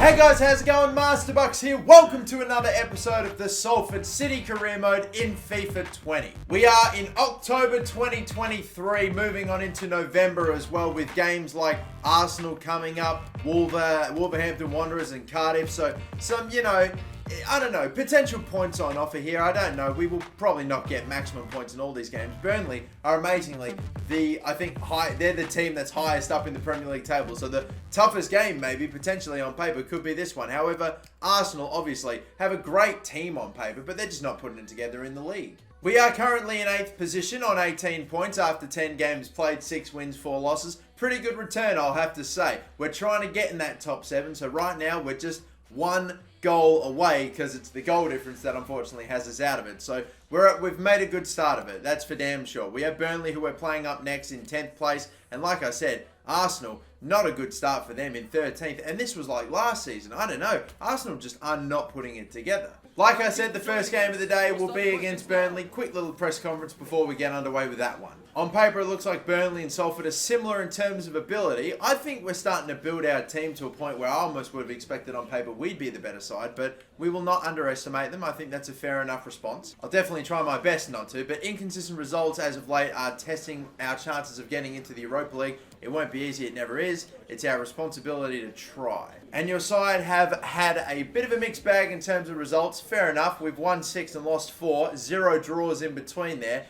Hey guys, how's it going? Masterbucks here. Welcome to another episode of the Salford City Career Mode in FIFA 20. We are in October 2023, moving on into November as well, with games like Arsenal coming up, Wolverhampton Wanderers and Cardiff. So some, I don't know, potential points on offer here. I don't know. We will probably not get maximum points in all these games. Burnley are amazingly they're the team that's highest up in the Premier League table. So the toughest game maybe potentially on paper could be this one. However, Arsenal obviously have a great team on paper, but they're just not putting it together in the league. We are currently in 8th position on 18 points after 10 games played, 6 wins, 4 losses. Pretty good return, I'll have to say. We're trying to get in that top 7. So right now we're just one goal away, because it's the goal difference that unfortunately has us out of it. So we've made a good start of it. That's for damn sure. We have Burnley, who we're playing up next in 10th place. And like I said, Arsenal, not a good start for them in 13th. And this was like last season. I don't know. Arsenal just are not putting it together. Like I said, the first game of the day will be against Burnley. Quick little press conference before we get underway with that one. On paper, it looks like Burnley and Salford are similar in terms of ability. I think we're starting to build our team to a point where I almost would have expected on paper we'd be the better side, but we will not underestimate them. I think that's a fair enough response. I'll definitely try my best not to, but inconsistent results as of late are testing our chances of getting into the Europa League. It won't be easy, it never is. It's our responsibility to try. And your side have had a bit of a mixed bag in terms of results. Fair enough, we've won 6 and lost 4, 0 draws in between there.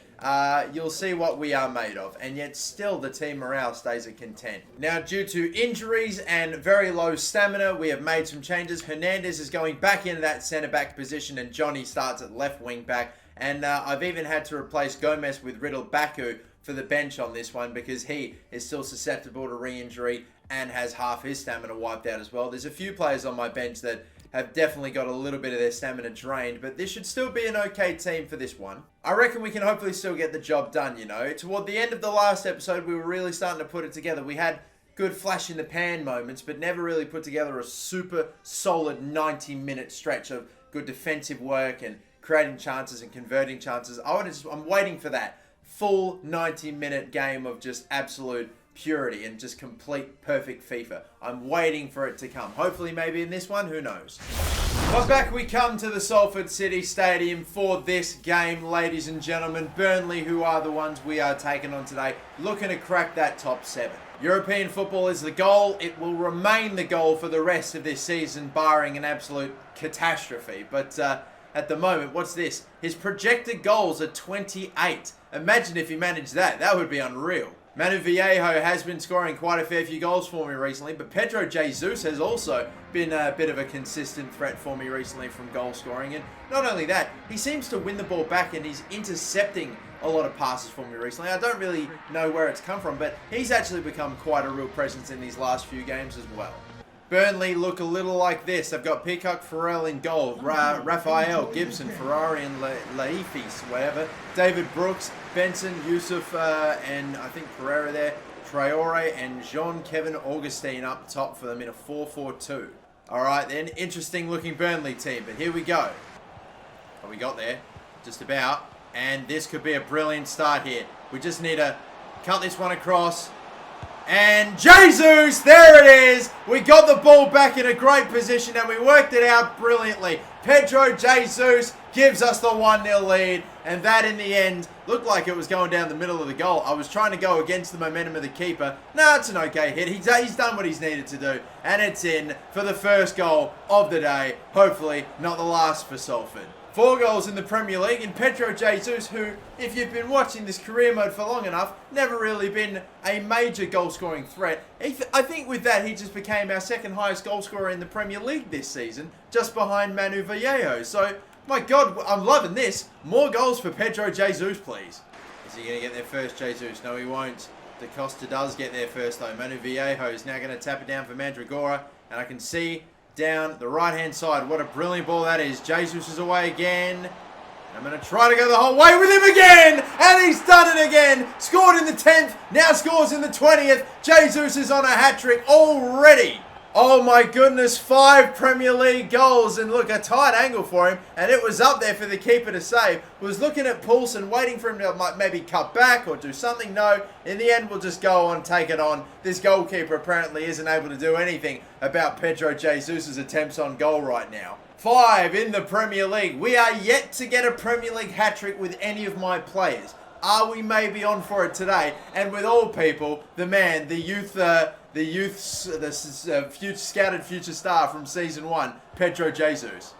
You'll see what we are made of, and yet still the team morale stays at content. Now, due to injuries and very low stamina, we have made some changes. Hernandez is going back into that centre-back position, and Johnny starts at left wing-back. And I've even had to replace Gomes with Riddle Baku for the bench on this one, because he is still susceptible to re-injury and has half his stamina wiped out as well. There's a few players on my bench that have definitely got a little bit of their stamina drained, but this should still be an okay team for this one. I reckon we can hopefully still get the job done, Toward the end of the last episode, we were really starting to put it together. We had good flash-in-the-pan moments, but never really put together a super solid 90-minute stretch of good defensive work and creating chances and converting chances. I'm waiting for that full 90-minute game of just absolute purity and just complete perfect FIFA. I'm waiting for it to come. Hopefully maybe in this one, who knows. But back we come to the Salford City Stadium for this game, ladies and gentlemen. Burnley, who are the ones we are taking on today, looking to crack that top 7. European football is the goal. It will remain the goal for the rest of this season, barring an absolute catastrophe. But at the moment, what's this? His projected goals are 28. Imagine if he managed that. That would be unreal. Manu Viejo has been scoring quite a fair few goals for me recently, but Pedro Jesus has also been a bit of a consistent threat for me recently from goal scoring. And not only that, he seems to win the ball back and he's intercepting a lot of passes for me recently. I don't really know where it's come from, but he's actually become quite a real presence in these last few games as well. Burnley look a little like this. They've got Peacock, Farrell in goal, Raphael, Gibson, Ferrari and Laifis, whatever. David Brooks, Benson, Yusuf, and I think Pereira there. Traore and Jean-Kevin Augustine up top for them in a 4-4-2. All right then, interesting looking Burnley team, but here we go. What we got there? Just about. And this could be a brilliant start here. We just need to cut this one across. And Jesus, there it is. We got the ball back in a great position and we worked it out brilliantly. Pedro Jesus gives us the 1-0 lead. And that in the end looked like it was going down the middle of the goal. I was trying to go against the momentum of the keeper. No, it's an okay hit. He's done what he's needed to do. And it's in for the first goal of the day. Hopefully not the last for Salford. 4 goals in the Premier League, and Pedro Jesus, who, if you've been watching this career mode for long enough, never really been a major goal-scoring threat. I think with that, he just became our second highest goal scorer in the Premier League this season, just behind Manu Viejo. So, my God, I'm loving this. More goals for Pedro Jesus, please. Is he going to get there first, Jesus? No, he won't. Da Costa does get there first, though. Manu Viejo is now going to tap it down for Mandragora, and I can see down the right-hand side. What a brilliant ball that is. Jesus is away again. I'm going to try to go the whole way with him again. And he's done it again. Scored in the 10th. Now scores in the 20th. Jesus is on a hat-trick already. Oh my goodness, 5 Premier League goals, and look, a tight angle for him, and it was up there for the keeper to save. Was looking at Poulsen, waiting for him to maybe cut back or do something. No, in the end, we'll just go on, take it on. This goalkeeper apparently isn't able to do anything about Pedro Jesus' attempts on goal right now. 5 in the Premier League. We are yet to get a Premier League hat-trick with any of my players. Are we maybe on for it today? And with all people, the man, the scouted future star from season 1, Pedro Jesus.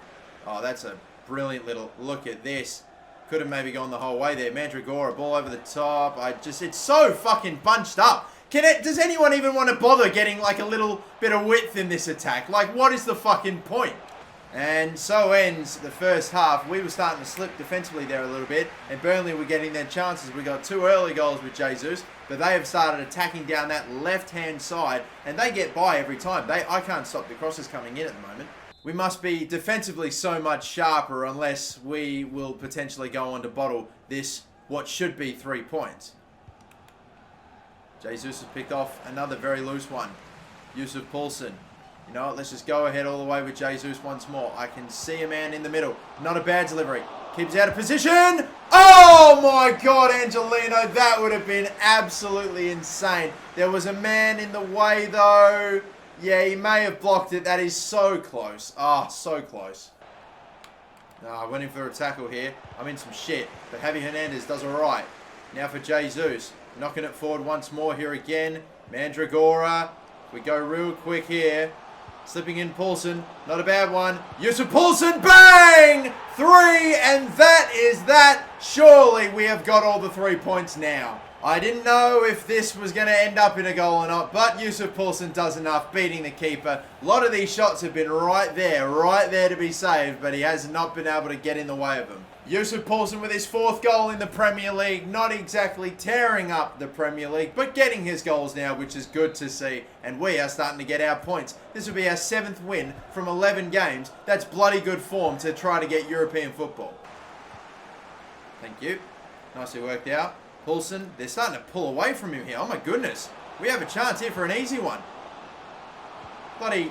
Oh, that's a brilliant little look at this. Could have maybe gone the whole way there. Mandragora, ball over the top. It's so fucking bunched up. Does anyone even want to bother getting like a little bit of width in this attack? Like, what is the fucking point? And so ends the first half. We were starting to slip defensively there a little bit, and Burnley were getting their chances. We got 2 early goals with Jesus, but they have started attacking down that left-hand side, and they get by every time. I can't stop the crosses coming in at the moment. We must be defensively so much sharper, unless we will potentially go on to bottle this, what should be 3 points. Jesus has picked off another very loose one. Yusuf Poulsen. You know what, let's just go ahead all the way with Jesus once more. I can see a man in the middle. Not a bad delivery. Keeps out of position. Oh my God, Angelino. That would have been absolutely insane. There was a man in the way though. Yeah, he may have blocked it. That is so close. Ah, so close. I went in for a tackle here. I'm in some shit. But Javi Hernandez does alright. Now for Jesus. Knocking it forward once more here again. Mandragora. We go real quick here. Slipping in Poulsen. Not a bad one. Yusuf Poulsen. Bang! 3, and that is that. Surely we have got all the 3 points now. I didn't know if this was going to end up in a goal or not, but Yusuf Poulsen does enough, beating the keeper. A lot of these shots have been right there to be saved, but he has not been able to get in the way of them. Yusuf Poulsen with his 4th goal in the Premier League, not exactly tearing up the Premier League, but getting his goals now, which is good to see. And we are starting to get our points. This will be our 7th win from 11 games. That's bloody good form to try to get European football. Thank you. Nicely worked out. Poulsen, they're starting to pull away from him here. Oh my goodness. We have a chance here for an easy one. Bloody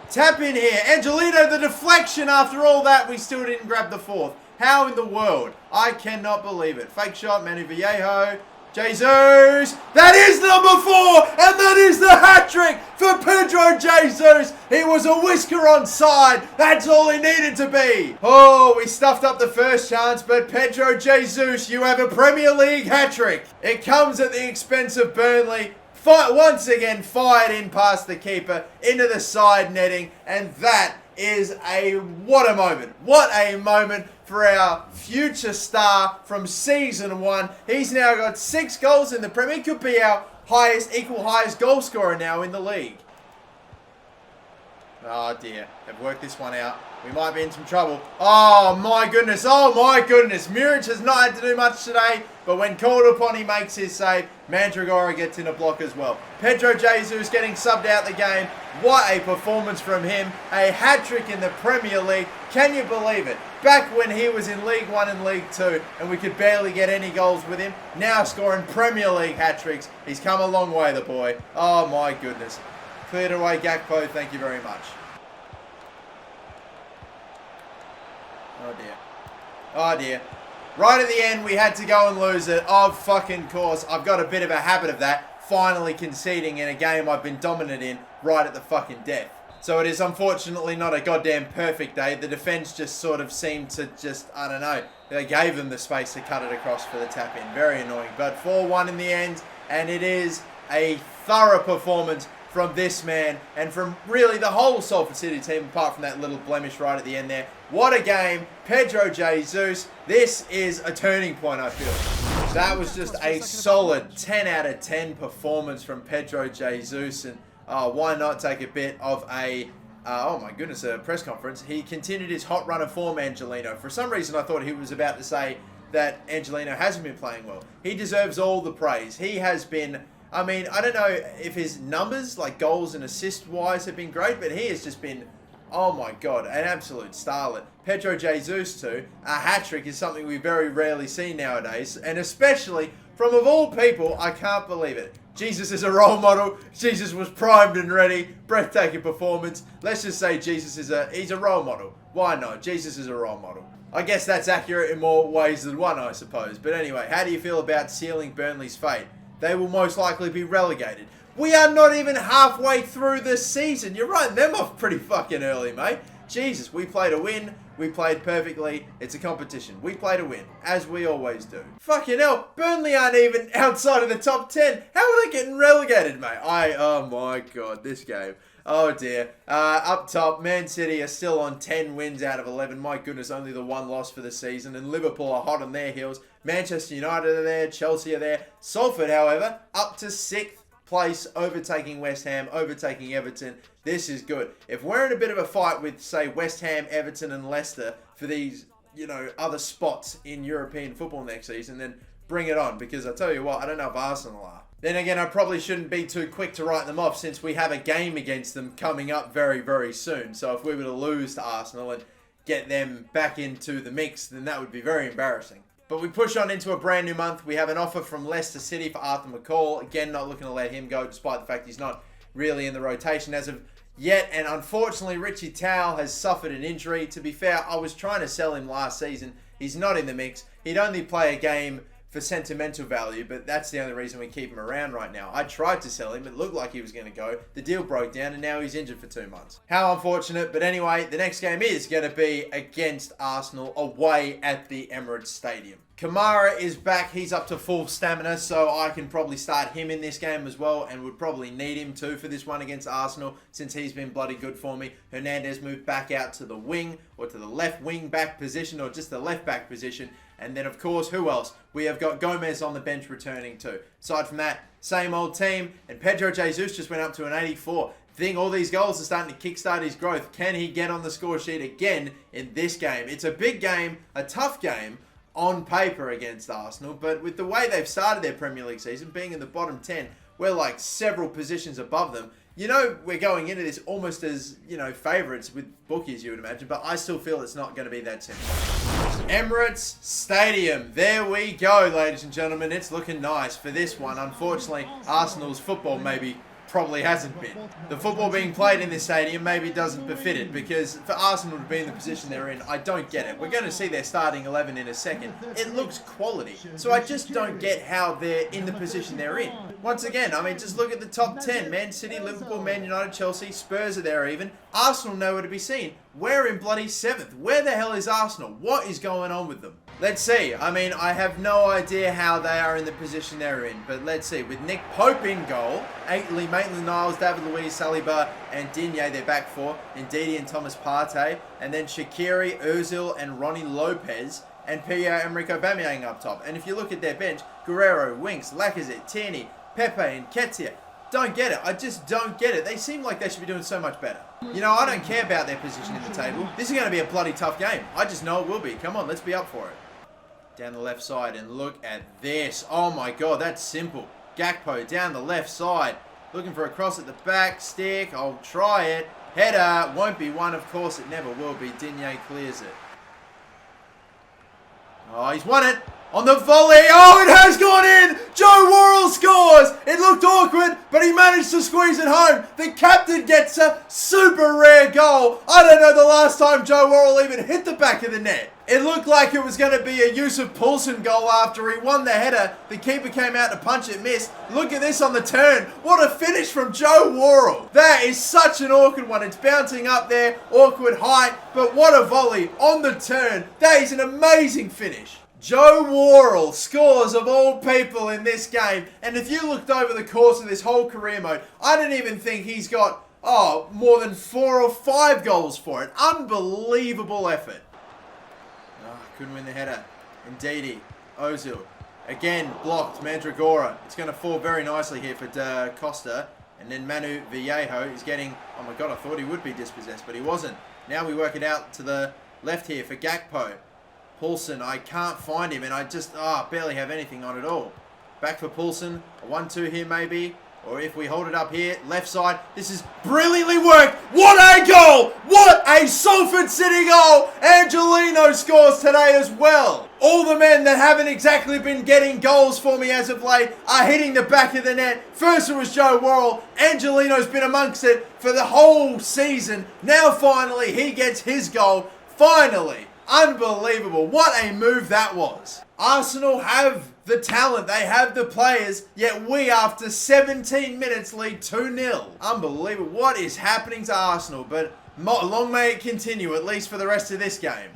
tap in here. Angelino, the deflection. After all that, we still didn't grab the 4th. How in the world? I cannot believe it. Fake shot, Manu Viejo. Jesus! That is number 4! And that is the hat-trick for Pedro Jesus! He was a whisker on side. That's all he needed to be. Oh, we stuffed up the first chance, but Pedro Jesus, you have a Premier League hat-trick. It comes at the expense of Burnley. Once again, fired in past the keeper, into the side netting, and that is what a moment. What a moment for our future star from season 1. He's now got 6 goals in the Premier. He could be our equal highest goal scorer now in the league. Oh dear, they've worked this one out. We might be in some trouble. Oh my goodness, Muric has not had to do much today, but when called upon, he makes his save. Mandragora gets in a block as well. Pedro Jesus getting subbed out the game. What a performance from him. A hat-trick in the Premier League. Can you believe it? Back when he was in League 1 and League 2 and we could barely get any goals with him, now scoring Premier League hat-tricks. He's come a long way, the boy. Oh my goodness. Cleared away Gakpo, thank you very much. Oh dear. Oh dear. Right at the end, we had to go and lose it. Of fucking course. I've got a bit of a habit of that. Finally conceding in a game I've been dominant in right at the fucking death. So it is unfortunately not a goddamn perfect day. The defense just sort of seemed to I don't know. They gave them the space to cut it across for the tap in. Very annoying. But 4-1 in the end. And it is a thorough performance from this man and from really the whole Salford City team, apart from that little blemish right at the end there. What a game. Pedro Jesus. This is a turning point, I feel. That was just a solid 10 out of 10 performance from Pedro Jesus. And why not take a bit of a press conference. He continued his hot run of form, Angelino. For some reason, I thought he was about to say that Angelino hasn't been playing well. He deserves all the praise. He has been, I mean, I don't know if his numbers, like goals and assist-wise, have been great, but he has just been, oh my God, an absolute starlet. Pedro Jesus, too. A hat-trick is something we very rarely see nowadays, and especially From of all people, I can't believe it. Jesus is a role model. Jesus was primed and ready. Breathtaking performance. Let's just say Jesus is he's a role model. Why not? Jesus is a role model. I guess that's accurate in more ways than one, I suppose. But anyway, how do you feel about sealing Burnley's fate? They will most likely be relegated. We are not even halfway through the season. You're writing them off pretty fucking early, mate. Jesus, we played a win. We played perfectly. It's a competition. We play to win, as we always do. Fucking hell, Burnley aren't even outside of the top 10. How are they getting relegated, mate? Oh my God, this game. Oh dear. Up top, Man City are still on 10 wins out of 11. My goodness, only the one loss for the season. And Liverpool are hot on their heels. Manchester United are there. Chelsea are there. Salford, however, up to 6th place, overtaking West Ham, overtaking Everton. This is good. If we're in a bit of a fight with, say, West Ham, Everton and Leicester for these, other spots in European football next season, then bring it on. Because I tell you what, I don't know if Arsenal are. Then again, I probably shouldn't be too quick to write them off since we have a game against them coming up very, very soon. So if we were to lose to Arsenal and get them back into the mix, then that would be very embarrassing. But we push on into a brand new month. We have an offer from Leicester City for Arthur McCall. Again, not looking to let him go, despite the fact he's not really in the rotation as of yet. And unfortunately, Richie Towell has suffered an injury. To be fair, I was trying to sell him last season. He's not in the mix. He'd only play a game for sentimental value, but that's the only reason we keep him around right now. I tried to sell him. It looked like he was going to go. The deal broke down, and now he's injured for 2 months. How unfortunate. But anyway, the next game is going to be against Arsenal away at the Emirates Stadium. Kamara is back. He's up to full stamina, so I can probably start him in this game as well, and would probably need him too for this one against Arsenal, since he's been bloody good for me. Hernandez moved back out to the wing, or to the left wing back position, or just the left back position. And then, of course, who else? We have got Gomes on the bench returning too. Aside from that, same old team, and Pedro Jesus just went up to an 84. I think all these goals are starting to kickstart his growth. Can he get on the score sheet again in this game? It's a big game, a tough game on paper against Arsenal, but with the way they've started their Premier League season, being in the bottom 10, we're like several positions above them. We're going into this almost as, favourites with bookies, you would imagine, but I still feel it's not going to be that simple. Emirates Stadium. There we go, ladies and gentlemen. It's looking nice for this one. Unfortunately, Arsenal's football probably hasn't been. The football being played in this stadium maybe doesn't befit it, because for Arsenal to be in the position they're in, I don't get it. We're going to see their starting 11 in a second. It looks quality, so I just don't get how they're in the position they're in. Once again, just look at the top 10. Man City, Liverpool, Man United, Chelsea, Spurs are there even. Arsenal nowhere to be seen. We're in bloody 7th. Where the hell is Arsenal? What is going on with them? Let's see. I have no idea how they are in the position they're in. But let's see. With Nick Pope in goal, Maitland-Niles, David Luiz, Saliba, and Digne, their back four. Ndidi and Thomas Partey. And then Shaqiri, Ozil, and Ronnie Lopez. And Pierre-Emerick Aubameyang up top. And if you look at their bench, Guerrero, Winks, Lacazette, Tierney, Pepe, and Ketia. Don't get it. I just don't get it. They seem like they should be doing so much better. I don't care about their position in the table. This is going to be a bloody tough game. I just know it will be. Come on, let's be up for it. Down the left side, and look at this. Oh my God, that's simple. Gakpo down the left side. Looking for a cross at the back. Stick. I'll try it. Header. Won't be one. Of course, it never will be. Digne clears it. Oh, he's won it. On the volley. Oh, it has gone in. Joe Worrell scores. It looked awkward, but he managed to squeeze it home. The captain gets a super rare goal. I don't know the last time Joe Worrell even hit the back of the net. It looked like it was going to be a Yusuf Poulsen goal after he won the header. The keeper came out to punch it, missed. Look at this on the turn. What a finish from Joe Worrell. That is such an awkward one. It's bouncing up there, awkward height, but what a volley on the turn. That is an amazing finish. Joe Worrell scores of all people in this game. And if you looked over the course of this whole career mode, I don't even think he's got, more than 4 or 5 goals for it. Unbelievable effort. Couldn't win the header. Ndidi, Ozil. Again, blocked. Mandragora. It's going to fall very nicely here for Da Costa. And then Manu Vallejo is getting... Oh my God, I thought he would be dispossessed, but he wasn't. Now we work it out to the left here for Gakpo. Poulsen, I can't find him, and I just barely have anything on at all. Back for Poulsen. A 1-2 here maybe. Or if we hold it up here, left side. This is brilliantly worked. What a goal! What a Salford City goal! Angelino scores today as well. All the men that haven't exactly been getting goals for me as of late are hitting the back of the net. First it was Joe Worrell. Angelino's been amongst it for the whole season. Now finally he gets his goal. Finally. Unbelievable. What a move that was. Arsenal have the talent. They have the players. Yet we, after 17 minutes, lead 2-0. Unbelievable. What is happening to Arsenal? But long may it continue, at least for the rest of this game.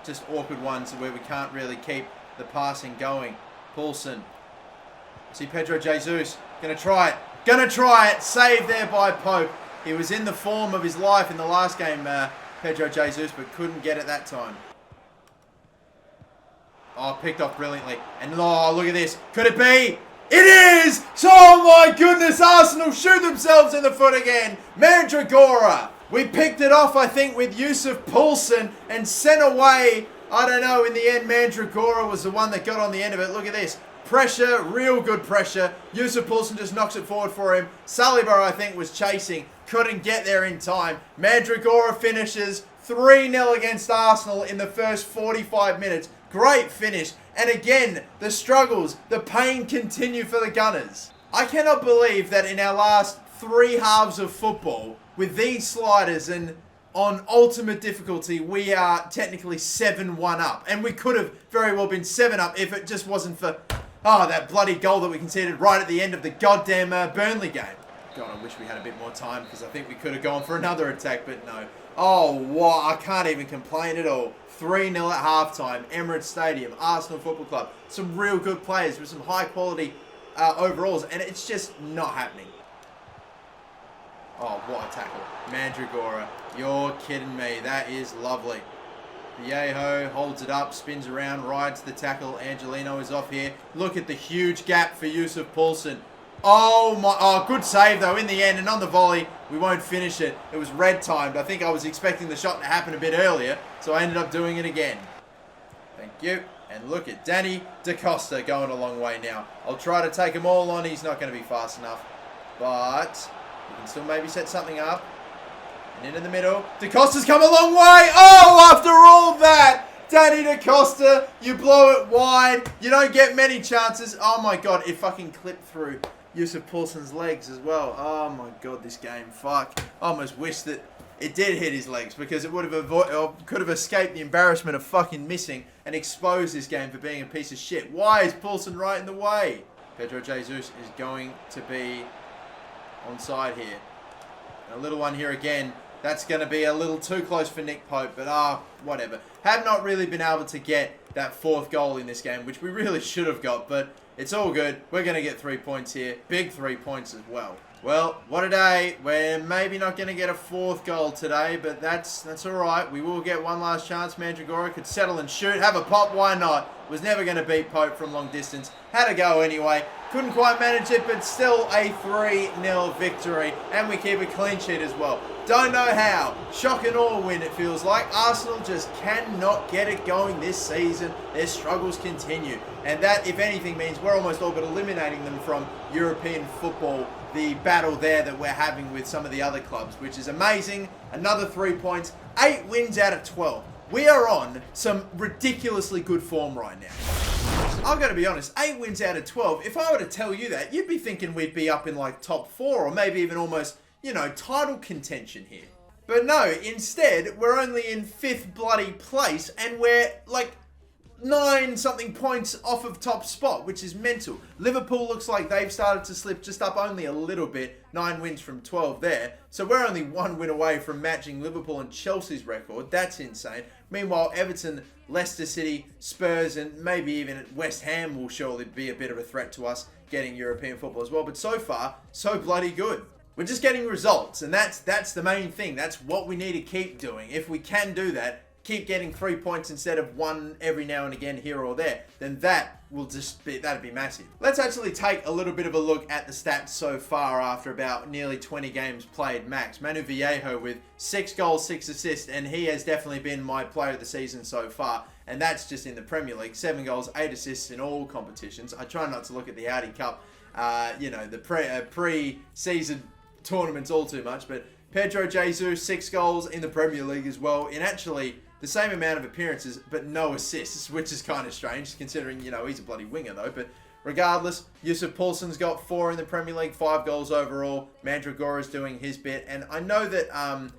Just awkward ones where we can't really keep the passing going. Poulsen. See Pedro Jesus. Gonna try it. Gonna try it. Saved there by Pope. He was in the form of his life in the last game, Pedro Jesus, but couldn't get it that time. Oh, picked off brilliantly. And oh, look at this. Could it be? It is! Oh my goodness, Arsenal shoot themselves in the foot again. Mandragora. We picked it off, I think, with Yusuf Poulsen and sent away. I don't know, in the end, Mandragora was the one that got on the end of it. Look at this. Pressure, real good pressure. Yusuf Poulsen just knocks it forward for him. Saliba, I think, was chasing. Couldn't get there in time. Mandragora finishes 3-0 against Arsenal in the first 45 minutes. Great finish. And again, the struggles, the pain continue for the Gunners. I cannot believe that in our last 3 halves of football, with these sliders and on ultimate difficulty, we are technically 7-1 up. And we could have very well been 7 up if it just wasn't for, that bloody goal that we conceded right at the end of the goddamn Burnley game. God, I wish we had a bit more time because I think we could have gone for another attack, but no. Oh, wow, I can't even complain at all. 3-0 at halftime, Emirates Stadium, Arsenal Football Club. Some real good players with some high quality overalls, and it's just not happening. Oh, what a tackle. Mandragora, you're kidding me. That is lovely. Viejo holds it up, spins around, rides the tackle. Angelino is off here. Look at the huge gap for Yusuf Poulsen. Oh, good save though in the end, and on the volley, we won't finish it. It was red timed. I think I was expecting the shot to happen a bit earlier, so I ended up doing it again. Thank you. And look at Danny DaCosta going a long way now. I'll try to take them all on. He's not going to be fast enough, but we can still maybe set something up. And in the middle, DaCosta's come a long way. Oh, after all that, Danny DaCosta, you blow it wide. You don't get many chances. Oh my God, it fucking clipped through Yusuf Poulsen's legs as well. Oh my God, this game, fuck. I almost wish that it did hit his legs because it would have could have escaped the embarrassment of fucking missing and exposed this game for being a piece of shit. Why is Poulsen right in the way? Pedro Jesus is going to be onside here. And a little one here again. That's going to be a little too close for Nick Pope, but whatever. Have not really been able to get that 4th goal in this game, which we really should have got, but it's all good. We're going to get 3 points here. Big 3 points as well. Well, what a day. We're maybe not going to get a 4th goal today, but that's all right. We will get one last chance. Mandragora could settle and shoot. Have a pop. Why not? Was never going to beat Pope from long distance. Had to go anyway. Couldn't quite manage it, but still a 3-0 victory. And we keep a clean sheet as well. Don't know how. Shock and awe win, it feels like. Arsenal just cannot get it going this season. Their struggles continue. And that, if anything, means we're almost all but eliminating them from European football. The battle there that we're having with some of the other clubs, which is amazing. Another 3 points. 8 wins out of 12. We are on some ridiculously good form right now. I've got to be honest, 8 wins out of 12. If I were to tell you that, you'd be thinking we'd be up in like top 4 or maybe even almost, title contention here. But no, instead, we're only in 5th bloody place and we're like 9 something points off of top spot, which is mental. Liverpool looks like they've started to slip just up only a little bit. 9 wins from 12 there. So we're only 1 win away from matching Liverpool and Chelsea's record. That's insane. Meanwhile, Everton, Leicester City, Spurs, and maybe even West Ham will surely be a bit of a threat to us getting European football as well. But so far, so bloody good. We're just getting results, and that's the main thing. That's what we need to keep doing. If we can do that, keep getting 3 points instead of 1 every now and again here or there, then that will just be, that'd be massive. Let's actually take a little bit of a look at the stats so far after about nearly 20 games played max. Manu Viejo with 6 goals, 6 assists, and he has definitely been my player of the season so far, and that's just in the Premier League. 7 goals, 8 assists in all competitions. I try not to look at the Audi Cup, the pre-season tournaments all too much, but Pedro Jesus, 6 goals in the Premier League as well, in actually the same amount of appearances, but no assists, which is kind of strange, considering, you know, he's a bloody winger, though. But regardless, Yusuf Poulsen's got 4 in the Premier League, 5 goals overall. Mandragora's doing his bit. And I know that, I'm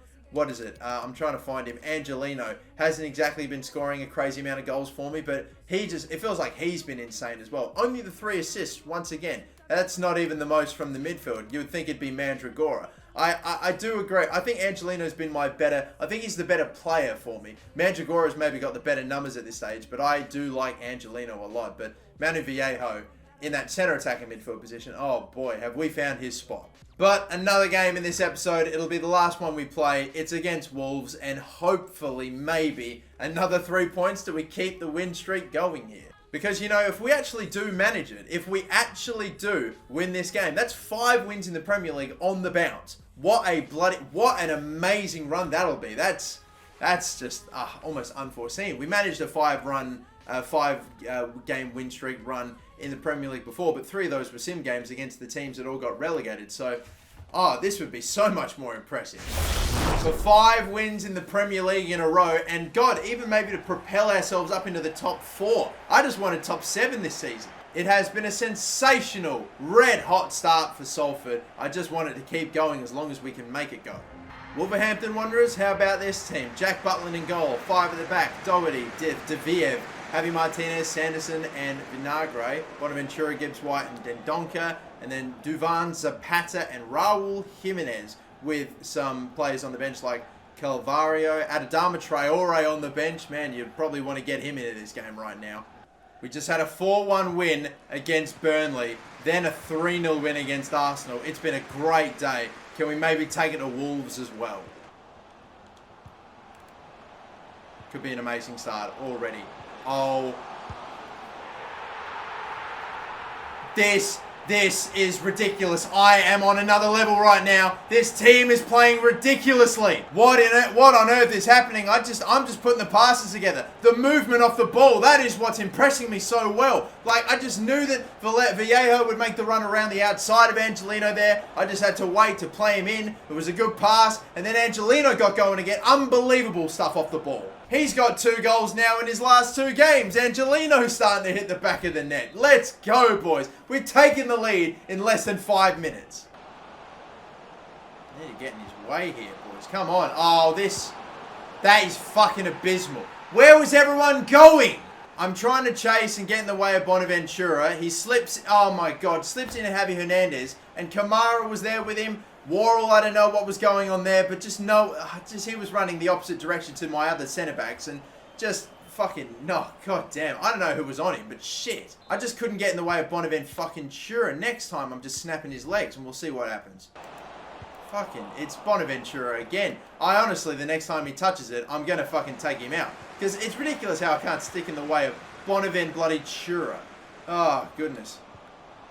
trying to find him. Angelino hasn't exactly been scoring a crazy amount of goals for me, but it feels like he's been insane as well. Only the 3 assists, once again. That's not even the most from the midfield. You would think it'd be Mandragora. I do agree. I think Angelino's been I think he's the better player for me. Mandragora's maybe got the better numbers at this stage, but I do like Angelino a lot. But Manu Viejo in that centre attacking midfield position, oh boy, have we found his spot. But another game in this episode, it'll be the last one we play. It's against Wolves, and hopefully, maybe, another 3 points till we keep the win streak going here. Because, you know, if we actually do manage it, if we actually do win this game, that's 5 wins in the Premier League on the bounce. What an amazing run that'll be. That's just almost unforeseen. We managed a 5 game win streak run in the Premier League before, but 3 of those were sim games against the teams that all got relegated. So, this would be so much more impressive. So 5 wins in the Premier League in a row, and God, even maybe to propel ourselves up into the top 4. I just wanted top 7 this season. It has been a sensational, red-hot start for Salford. I just want it to keep going as long as we can make it go. Wolverhampton Wanderers, how about this team? Jack Butland in goal, 5 at the back, Doherty, Deviev, Javi Martinez, Sanderson, and Vinagre. Bonaventura, Gibbs White, and Dendonka. And then Duvan, Zapata, and Raul Jimenez, with some players on the bench like Calvario, Adama Traore on the bench. Man, you'd probably want to get him into this game right now. We just had a 4-1 win against Burnley, then a 3-0 win against Arsenal. It's been a great day. Can we maybe take it to Wolves as well? Could be an amazing start already. Oh. This is ridiculous. I am on another level right now. This team is playing ridiculously. What on earth is happening? I'm just putting the passes together. The movement off the ball, that is what's impressing me so well. Like, I just knew that Vallejo would make the run around the outside of Angelino there. I just had to wait to play him in. It was a good pass. And then Angelino got going again. Unbelievable stuff off the ball. He's got 2 goals now in his last 2 games. Angelino's starting to hit the back of the net. Let's go, boys. We're taking the lead in less than 5 minutes. You're getting his way here, boys. Come on. Oh, that is fucking abysmal. Where was everyone going? I'm trying to chase and get in the way of Bonaventura. He slips, oh my God, slips into Javi Hernandez. And Kamara was there with him. Worrell, I don't know what was going on there, but he was running the opposite direction to my other centre-backs, and just fucking, no, god damn. I don't know who was on him, but shit. I just couldn't get in the way of Bonaventura. Next time, I'm just snapping his legs, and we'll see what happens. Fucking, it's Bonaventura again. I honestly, the next time he touches it, I'm going to fucking take him out. Because it's ridiculous how I can't stick in the way of Bonaventura. Oh, goodness.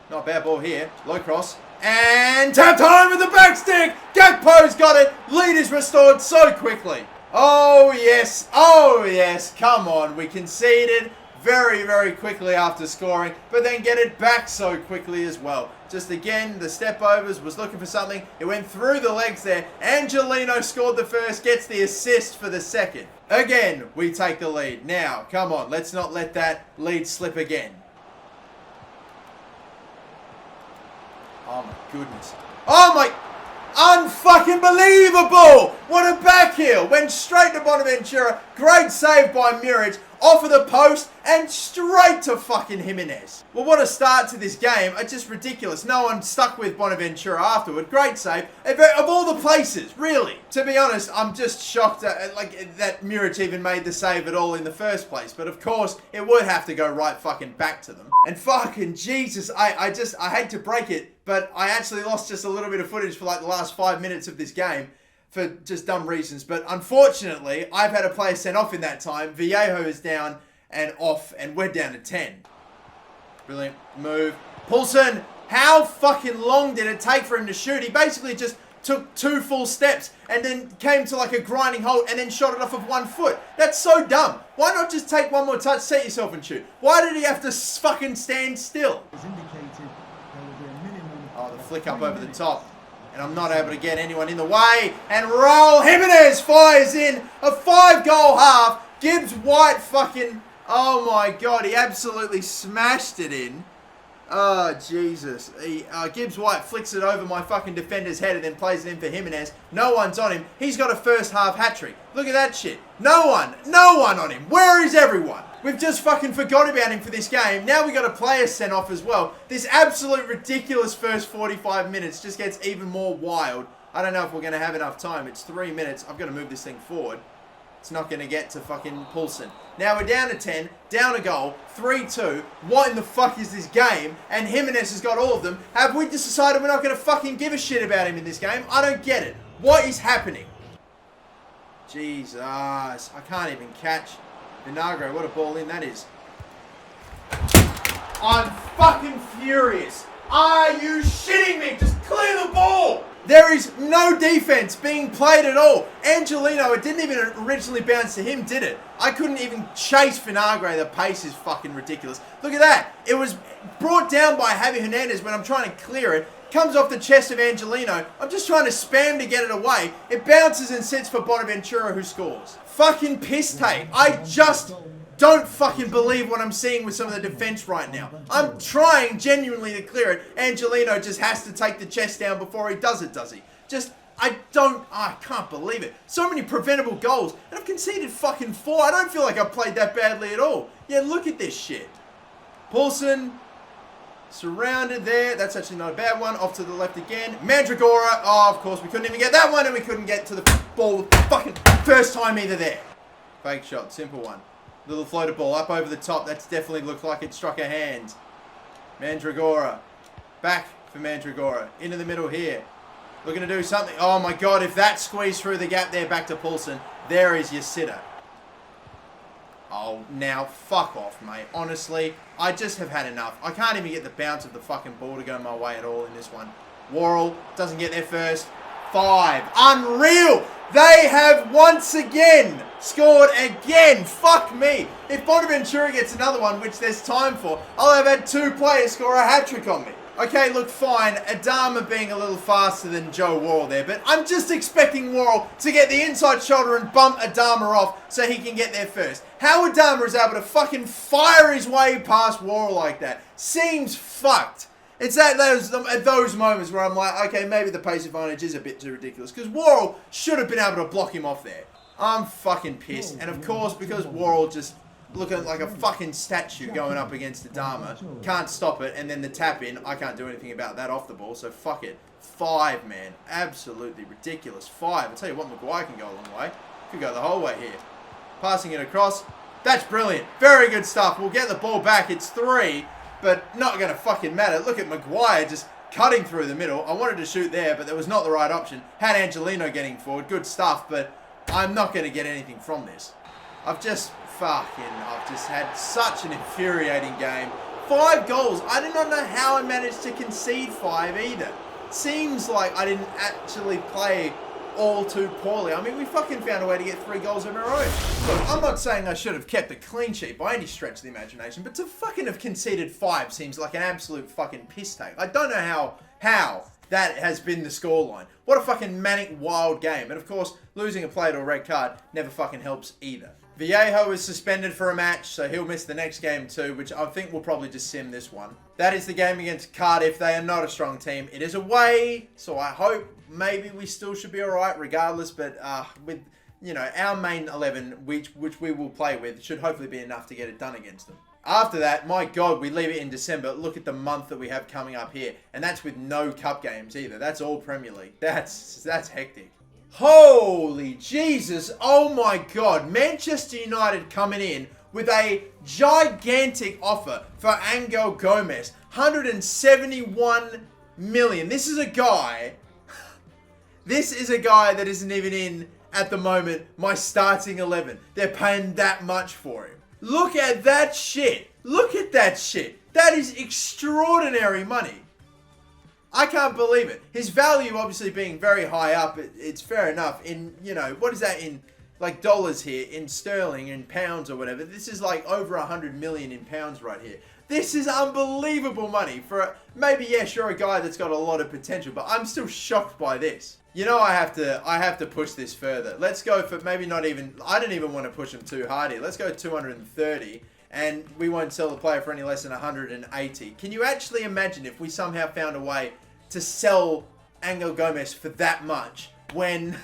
Not a bad ball here. Low cross. And tap time with the back stick. Gakpo's got it. Lead is restored so quickly. Oh, yes. Oh, yes. Come on. We conceded very, very quickly after scoring, but then get it back so quickly as well. Just again, the step overs, was looking for something. It went through the legs there. Angelino scored the first, gets the assist for the second. Again, we take the lead. Now, come on. Let's not let that lead slip again. Oh my goodness. Oh my, unfucking believable. What a back heel. Went straight to Bonaventura. Great save by Muric. Off of the post and straight to fucking Jimenez. Well, what a start to this game. It's just ridiculous. No one stuck with Bonaventura afterward. Great save. Of all the places, really. To be honest, I'm just shocked that Muric even made the save at all in the first place. But of course, it would have to go right fucking back to them. And fucking Jesus, I hate to break it, but I actually lost just a little bit of footage for like the last 5 minutes of this game. For just dumb reasons. But unfortunately, I've had a player sent off in that time. Viejo is down and off, and we're down to 10. Brilliant move. Poulsen, how fucking long did it take for him to shoot? He basically just took 2 full steps and then came to like a grinding halt and then shot it off of 1 foot. That's so dumb. Why not just take 1 more touch, set yourself and shoot? Why did he have to fucking stand still? Oh, the flick up over the top. And And I'm not able to get anyone in the way. And Raul Jimenez fires in a 5-goal half. Gibbs White fucking... Oh my God, he absolutely smashed it in. Oh, Jesus. Gibbs White flicks it over my fucking defender's head and then plays it in for Jimenez. No one's on him. He's got a first half hat-trick. Look at that shit. No one on him. Where is everyone? We've just fucking forgot about him for this game. Now we got a player sent off as well. This absolute ridiculous first 45 minutes just gets even more wild. I don't know if we're going to have enough time. It's 3 minutes. I've got to move this thing forward. It's not going to get to fucking Poulsen. Now we're down to 10, down a goal, 3-2. What in the fuck is this game? And Jimenez has got all of them. Have we just decided we're not going to fucking give a shit about him in this game? I don't get it. What is happening? Jesus. I can't even catch. Vinagre, what a ball in that is. I'm fucking furious. Are you shitting me? Just clear the ball. There is no defense being played at all. Angelino, it didn't even originally bounce to him, did it? I couldn't even chase Vinagre. The pace is fucking ridiculous. Look at that. It was brought down by Javi Hernandez when I'm trying to clear it. Comes off the chest of Angelino. I'm just trying to spam to get it away. It bounces and sits for Bonaventura, who scores. Fucking piss take. I just don't fucking believe what I'm seeing with some of the defense right now. I'm trying genuinely to clear it. Angelino just has to take the chest down before he does it, does he? I can't believe it. So many preventable goals, and I've conceded fucking 4. I don't feel like I've played that badly at all. Yeah, look at this shit. Poulsen, surrounded there. That's actually not a bad one. Off to the left again. Mandragora. Oh, of course, we couldn't even get that one, and we couldn't get to the ball fucking first time either there. Fake shot, simple one. Little floater ball up over the top. That's definitely looked like it struck a hand. Mandragora. Back for Mandragora. Into the middle here. Looking to do something. Oh my God, if that squeezed through the gap there back to Poulsen, there is your sitter. Oh, now fuck off, mate. Honestly, I just have had enough. I can't even get the bounce of the fucking ball to go my way at all in this one. Worrell doesn't get there first. 5. Unreal! They have once again scored again. Fuck me. If Bonaventura gets another one, which there's time for, I'll have had 2 players score a hat-trick on me. Okay, look, fine. Adama being a little faster than Joe Worrell there, but I'm just expecting Worrell to get the inside shoulder and bump Adama off so he can get there first. How Adama is able to fucking fire his way past Worrell like that seems fucked. It's at those moments where I'm like, okay, maybe the pace advantage is a bit too ridiculous, because Worrell should have been able to block him off there. I'm fucking pissed. And of course, because Worrell just looking like a fucking statue going up against Adama, can't stop it, and then the tap in, I can't do anything about that off the ball, so fuck it. 5, man. Absolutely ridiculous. 5. I tell you what, Maguire can go a long way. Could go the whole way here. Passing it across. That's brilliant. Very good stuff. We'll get the ball back. It's 3, but not going to fucking matter. Look at Maguire just cutting through the middle. I wanted to shoot there, but that was not the right option. Had Angelino getting forward. Good stuff, but I'm not going to get anything from this. I've just had such an infuriating game. 5 goals. I do not know how I managed to concede 5 either. Seems like I didn't actually play all too poorly. I mean, we fucking found a way to get 3 goals of our own. Look, I'm not saying I should have kept a clean sheet by any stretch of the imagination, but to fucking have conceded 5 seems like an absolute fucking piss take. I don't know how that has been the scoreline. What a fucking manic, wild game. And of course, losing a play to a red card never fucking helps either. Vallejo is suspended for a match, so he'll miss the next game too, which I think will probably just sim this one. That is the game against Cardiff. They are not a strong team. It is away, so I hope maybe we still should be alright regardless, but with, you know, our main 11, which we will play with, should hopefully be enough to get it done against them. After that, my God, we leave it in December. Look at the month that we have coming up here, and that's with no cup games either. That's all Premier League. That's hectic. Holy Jesus, oh my God. Manchester United coming in with a gigantic offer for Angel Gomes. 171 million. This is a guy that isn't even in, at the moment, my starting 11. They're paying that much for him. Look at that shit. Look at that shit. That is extraordinary money. I can't believe it. His value obviously being very high up, it's fair enough. In, you know, what is that in, like, dollars here, in sterling, in pounds or whatever. This is like over 100 million in pounds right here. This is unbelievable money for maybe, yeah, sure, a guy that's got a lot of potential, but I'm still shocked by this. You know, I have to push this further. Let's go for maybe not even, I don't even want to push him too hard here. Let's go 230, and we won't sell the player for any less than 180. Can you actually imagine if we somehow found a way to sell Angel Gomes for that much when,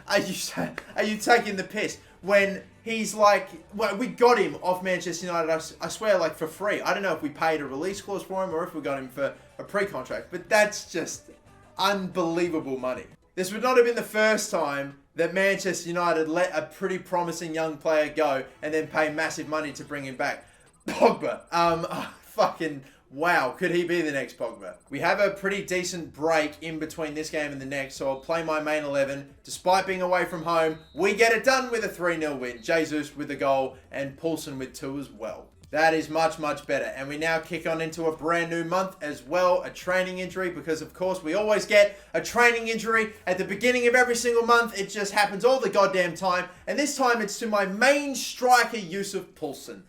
are you taking the piss? When he's like, well, we got him off Manchester United, I swear, like for free. I don't know if we paid a release clause for him or if we got him for a pre-contract, but that's just unbelievable money. This would not have been the first time that Manchester United let a pretty promising young player go and then pay massive money to bring him back. Pogba. Fucking wow. Could he be the next Pogba? We have a pretty decent break in between this game and the next, so I'll play my main 11. Despite being away from home, we get it done with a 3-0 win. Jesus with a goal and Poulsen with 2 as well. That is much, much better. And we now kick on into a brand new month as well, a training injury, because of course we always get a training injury at the beginning of every single month. It just happens all the goddamn time. And this time it's to my main striker, Yusuf Poulsen.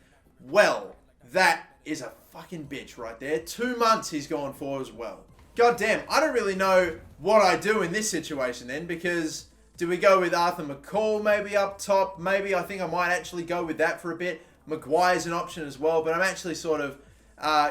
Well, that is a fucking bitch right there. 2 months he's gone for as well. Goddamn, I don't really know what I do in this situation then, because do we go with Arthur McCall maybe up top? Maybe I think I might actually go with that for a bit. Maguire's an option as well, but I'm actually sort of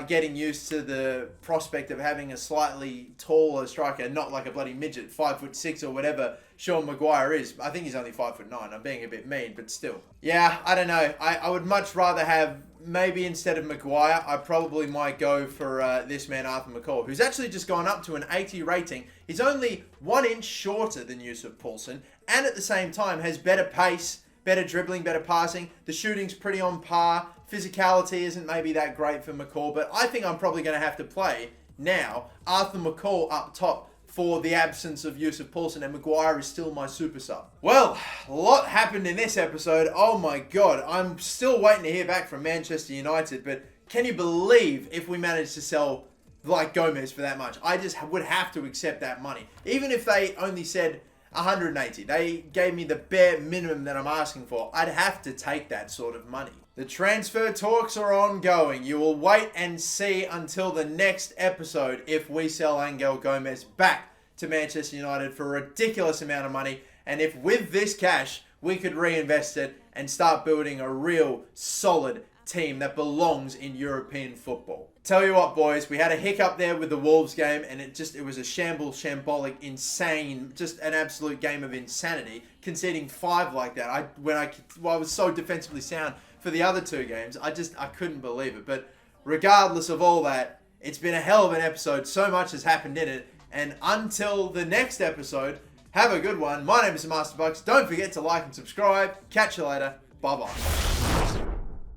getting used to the prospect of having a slightly taller striker, not like a bloody midget, 5'6" or whatever Sean Maguire is. I think he's only 5'9". I'm being a bit mean, but still. Yeah, I don't know. I would much rather have, maybe instead of Maguire, I probably might go for this man, Arthur McCall, who's actually just gone up to an 80 rating. He's only 1 inch shorter than Yusuf Poulsen, and at the same time has better pace, better dribbling, better passing. The shooting's pretty on par. Physicality isn't maybe that great for McCall, but I think I'm probably going to have to play now Arthur McCall up top for the absence of Yusuf Poulsen, and Maguire is still my super sub. Well, a lot happened in this episode. Oh my God. I'm still waiting to hear back from Manchester United, but can you believe if we managed to sell like Gomes for that much? I just would have to accept that money. Even if they only said 180. They gave me the bare minimum that I'm asking for. I'd have to take that sort of money. The transfer talks are ongoing. You will wait and see until the next episode if we sell Angel Gomes back to Manchester United for a ridiculous amount of money, and if with this cash we could reinvest it and start building a real solid team that belongs in European football. Tell you what, boys, we had a hiccup there with the Wolves game, and it was a shambolic, insane, just an absolute game of insanity, conceding 5 like that. I was so defensively sound for the other 2 games, I couldn't believe it. But regardless of all that, it's been a hell of an episode. So much has happened in it, and until the next episode, have a good one. My name is Master Bucks. Don't forget to like and subscribe. Catch you later. Bye-bye.